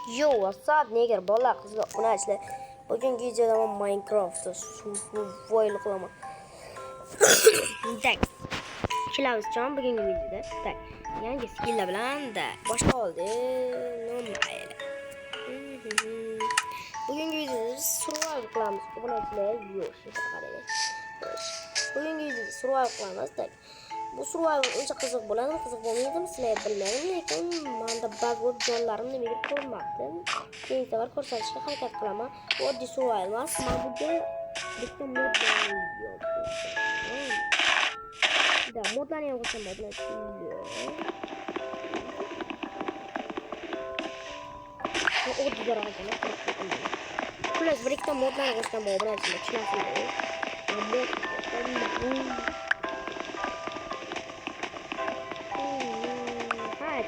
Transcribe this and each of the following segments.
Yo, what's up nigger? Bola qizlar, onachilar. Bugungi videoda men Minecraft'da survival qilaman. Tak. Kelamiz jon bugungi videoda. Tak. Yangi skilllar bilan da boshla oldi. Mayli. Bugungi videoda survival qilamiz. Onachilar, yo, shuncha qarang. Bugungi videoda survival qilamiz. Tak. Bu survival uncha qiziq bo'ladimi, qiziq bo'lmaydimi sizlar bilmayman, lekin menda bug bo'lib jonlarim nimaga ko'rmabdi. Keyingi safar ko'rsatishga harakat qilaman. Bu oddiy survival emas. Men bunga bitta modlarni ham qo'shaman bilan. Bu oddiy jarayonlar. Plus bir ikkita modlarni qo'shaman bilan tushunasizmi?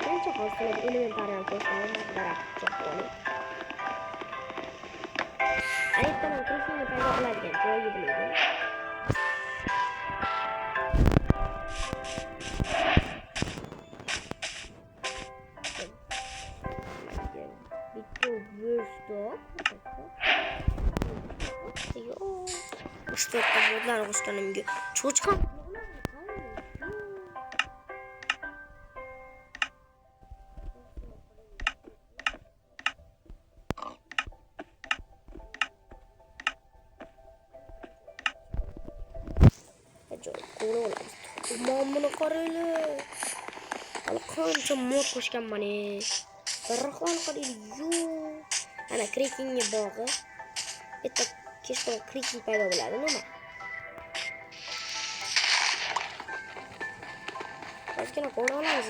Qancha hosil elementarni qo'shaman daraxtga qo'yib. Aytdan krishni paydo qiladigan joyi biladi. Bitti versto. Yo. Что это modlar qo'shganimga cho'chqam. Mamını qaraylar. Hali qancha mod qo'shganman. Darxon qaraylar. Yo. Ana krekinga bog'i. Bitta kechqurun kreking paydo bo'ladi, nima? Ozgina qo'l olamiz.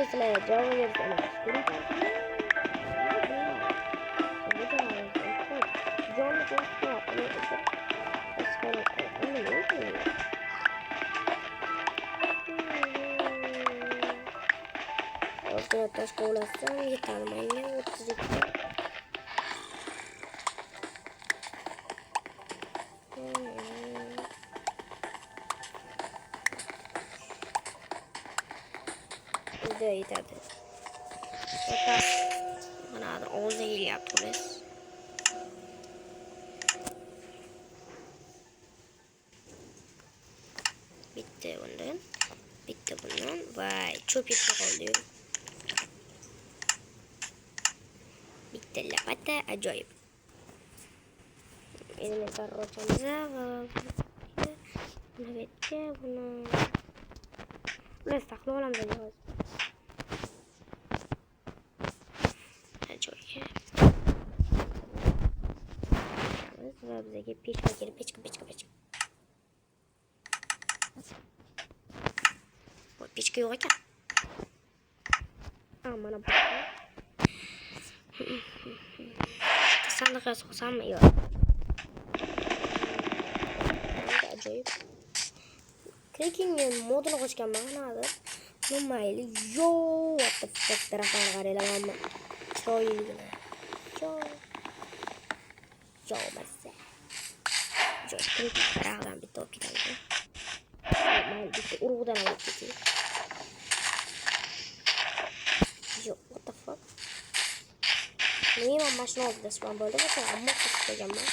Sizlar javob bersangiz. Taş kovalasam yeter manga 32. Burada yeterdi. Yeter. Bana da 10 zehir yaptırız. Bitti bundan. Bitti bundan. Vay çok yeter oluyor. Bitti lapata ajoyib. Elementar rochamizni buni betga buni saqlab olamiz hozir. Ajoyib. Va bizga pechka kerak, pechka. Bu pechka yo'q ekan. Mana bu. Sandık soksam mı? Yok. Acayip. Kreeking'in modunu qo'shgan ma'noda mayli. Yo, what the fuck darafan qaraylamanmi? Chiroyligina. Yo, massa. Yo, kreeking darafdan bitta olib ketadi. Mayli bitta urug'dan olib ketadi. Yo, what the fuck? Men mashina oldida spam bo'ldi, bo'lsa ammo qo'shganman.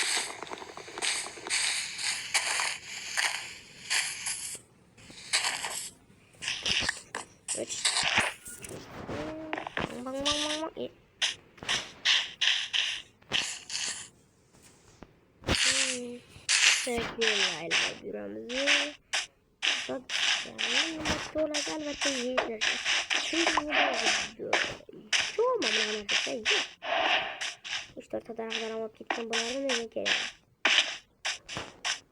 Albatta yeydir. İşte daraxtdan olib ketgan bo'lardim men kerak.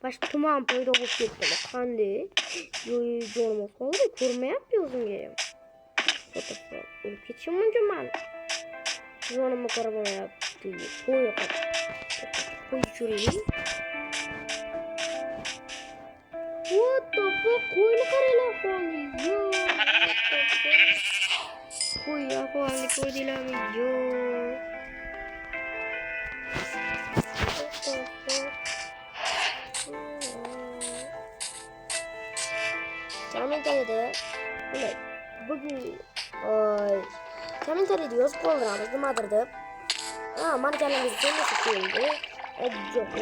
Boshqa tuman paydo bo'lib ketdi. Qanday? Yo'q, jonim qoldi, ko'rmayapti o'zimga. Fotoqqa o'lib ketishim mumkin men. Jonimni ko'rib olmayapti. Qo'y ko'raylik. What the fuck? Qo'yni qaranglar qoldi. Yo'q. Qo'y ahvolni ko'rdinglarmi? Yo'q. kommentariyada bunday bugun kommentariyada yozib qoldiramiz nimadir deb. Mana kanalingizni kelmasa keldi. Yo'q.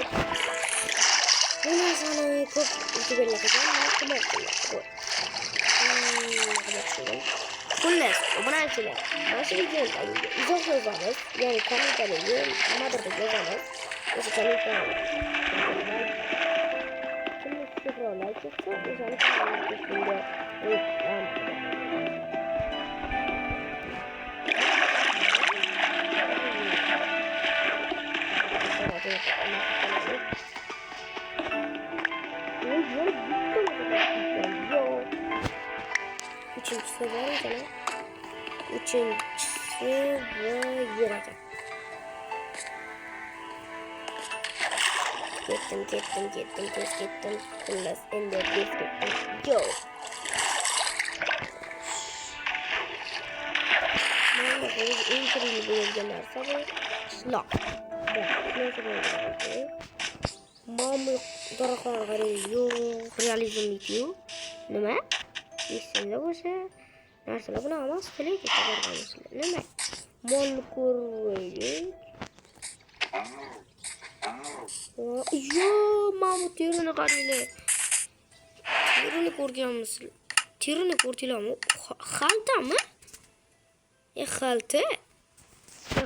Bu narsani ko'p youtuberlar qilmoqda. Xullas, obunachilar, mana shu videoda izoh yozamiz, ya'ni kommentariyga nimadir deb yozamiz. O'sha kommentariyga like etsa, o'shani kanalga Üçüncüsü var mı canım? Üçüncüsü var ekan. Ketdim, tez ketdim. Xullas, endi tez ketdim. Yo. Mana bu eng chiroyli bo'lgan narsa bu qishloq. Mana daraxtlar qarang, yo'q, realizmlik yo'q. Nima? Esingda bo'lsa, narsalar bunaqa emas, lekin ko'rganingizlar. Nima? Molni ko'raylik. Yo, mana bu terini qaranglar. Terini ko'rganmisizlar? Terini ko'rdinglarmi? Xaltami? Xalta?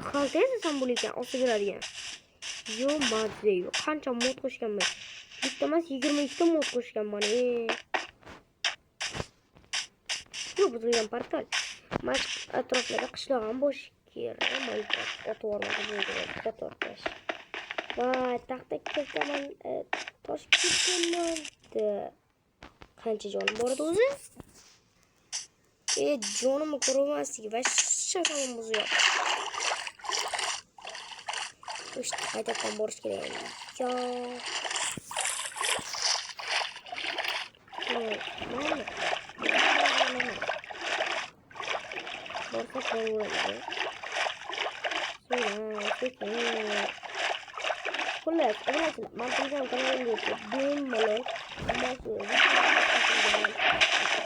Xalta esa bo'l ekan, olsa beradigan. Yo, mazza yo'q. Qancha mod qo'shganman? Bitta emas, 22 ta mod qo'shganman. Bu buzilgan portal. Mana atroflarda qishloq ham bo'sh kerak. Mana o'tvorlarga bo'lgan qatordash. Va taxta ketaman, tosh ketaman. Qancha jonim bor edi o'zi? Jonimni ko'rmaslik va shaqam buzuyor. İşte qaytadan borish kerak. Yo. Mana. Borsa qo'yadi. Xullas, obunachilar, men Telegram kanalimga bemalol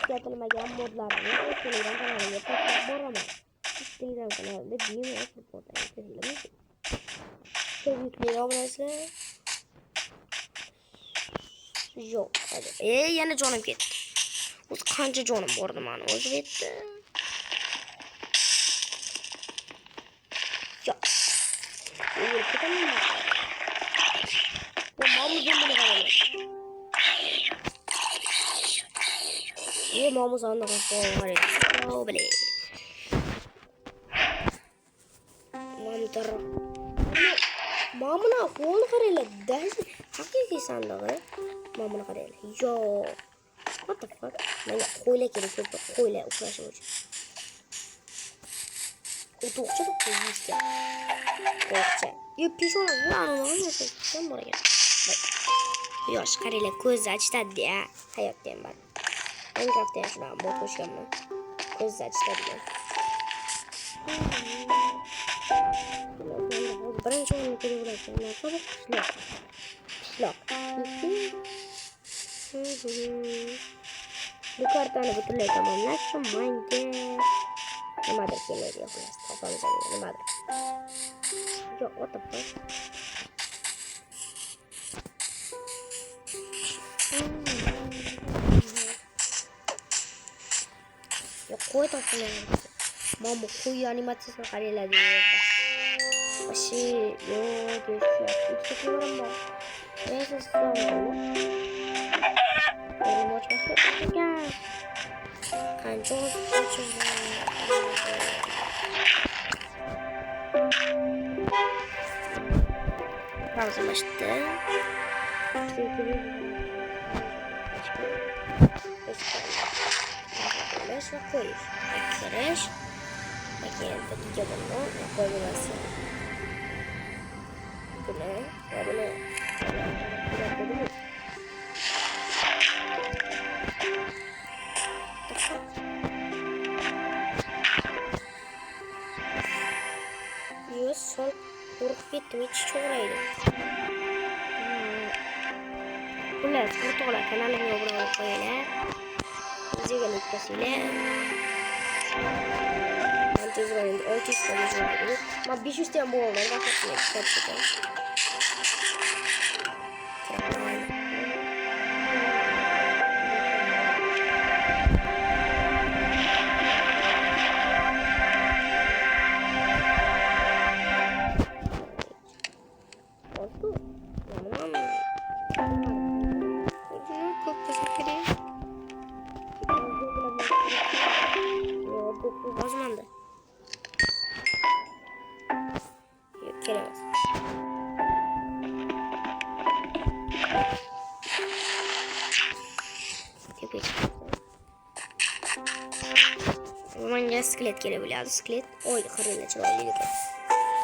ishlatilmagan modlarni Telegram kanalimga tashlab boraman. Telegram kanalida bemalol fotolar sevgili obunachilar. Yo'q, hadi. Yana jonim ketdi. O'zi qancha jonim bor edi meni o'zi ketdi. Yo'q. Mamuz anna var ya. Oh bile. Mantar. Mamuna qo'l qaraylar. Haqiqiy sandig'i. Mamuna qaraylar. Yo. What the fuck? Menga qo'ylar kerak, qo'ylar uxlashim uchun. O'toqcha deb qo'yishgan. Qo'ycha. Yo, pishon anani nima bor ekan. Yosh qaraylar, ko'zni ochadi-ya. Hayotda ham bor. Minecraft'da yaşanan mod qo'shganman. Ko'z ochadigan. Birinchi o'ringa keladigan narsa bu qishloq. Bu kartani butunlay tamomlash uchun menga nimadir kerak xullas. Topamiz nimadir. Yo, what the fuck? Qo'y topiladi. Mana qo'y animatsiyasini qaranglar deyapti. Ashi, yo, deyapti. Ikkita qo'yim bor. Neyse, so'rayman. Buni ochmoqchi ekan. Qancha ochadi? Ramzlashdi. Ve koyuyor. Ekleş. Ekleyelim. Bunu koyuyoruz. Bunu ve bunu. Yüz sol kurup gittim. Hiç çoğuraydı. Bunlar kurtuğla kanalımı abone olmayı. sizga yetkazinglar. Men tezroq endi 600 ta bo'ladi. Men 500 ta ham bo'ldi. Vaqtni hisob bozmanda. Yok, kelemez. Manga skelet kelebiladi. Skelet oy qaranglar chiroyli ekan.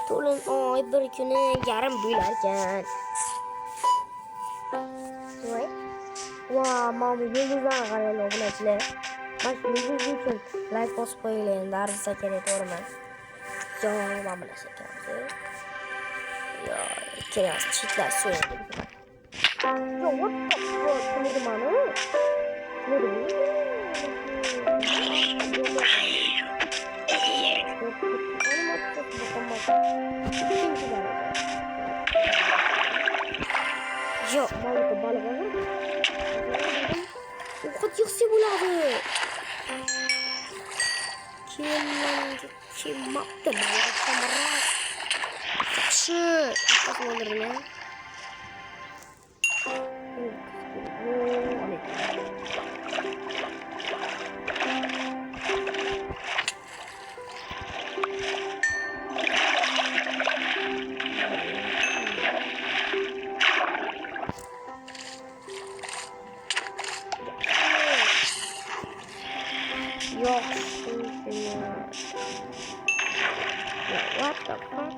To'lin oy bir kuni yarim bo'lar ekan. Voy. Wow, mana yulduzlar qaranglar obunachilar. Mana yulduz uchun like bosib qo'yinglar endi arzisa kerak to'g'rimi? Yo, mana bu narsa kerak. Yo, kerak chitlar so'yadi. Yo, what the fuck? Nima mana? Yok, balık var mı? O kadar yüksek buladı. Kim yaptı balık kamera? Şu, nasıl olur ne? Yok. What the fuck?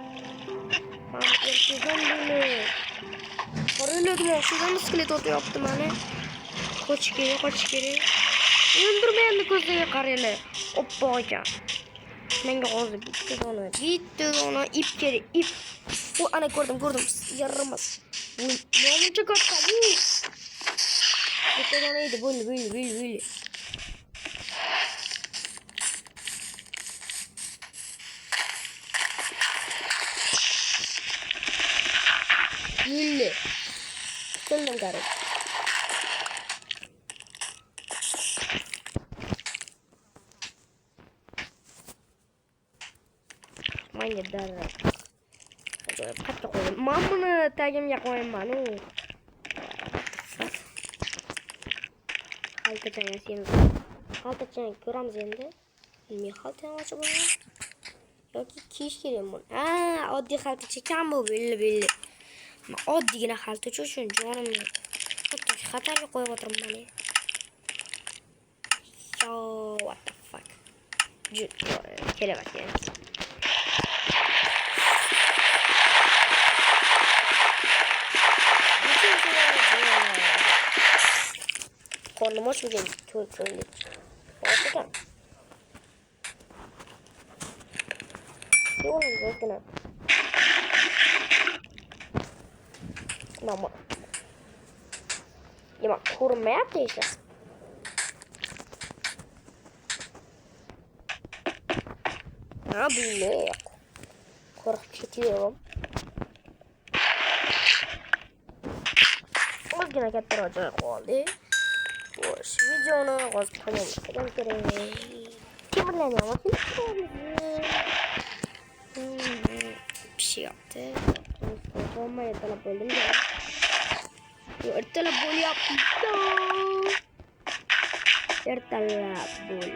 Şuradan böyle. Parayla ya. Şuradan iskelet otu yaptım hani. Koç geri. Öldürmeyen de gözüne karıyla. Hoppa hocam. Menge ağzı gitti ona. İp geri ip. Bu ana gördüm. Yaramaz. Bu ne olacak hatta bu. Bu da neydi böyle. Gülü. Tutuldum karı. Manya darra. Katta koyayım. Ben bunu tagimga koyayım bana. Haltaçan yasayım. Haltaçan ko'ramiz endi. Bilmay haltani ochib olaman. Yoki kiyish kerak buni. Ha, oddiy haltacha ekan bu, belli. Oddiygina haltacha uchun jonimni xatarga qo'yib o'tiribman men. Yo, what the fuck. Kelamas yani. Qornim ochmagan ko'rlik. Otakan. Yo'lim yo'qina. Nima? Nima ko'rinmayapti hech. Ha, bilmayman. Qo'rqib ketaveram. Ozgina kattaroq joy qoldi. Xo'sh, videoni hozir tamomlashim kerak. Temirlanyapti. Bir şey yaptı. Olmaya talep oldum ya. Ertalab bol yaptım. Ertalab bol.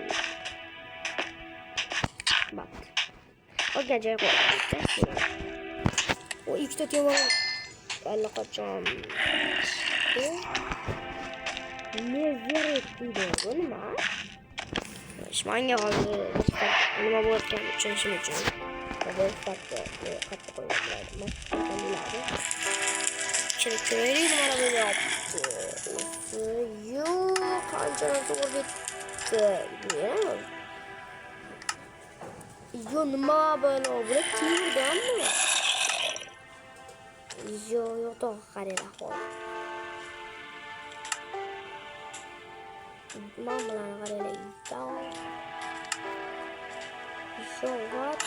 Bak. O gece koydum. O ilk tutuyorum. Allah kaçam. Ne zor etti mi? Şmanya kaldı. Nima bo'layotgan uchun uchun. Böyle katta koyuyorum. Çelikleri bana böyle yaptı. Yok, kanca zor bitti. Nima böyle oldu? Kimden mi? Yok da karela hol. Mamalarına qaraylar. What?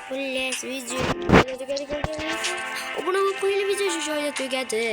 Xullas, video tugadi. Obuna bo'lib qo'yinglar, video shu joyda tugadi.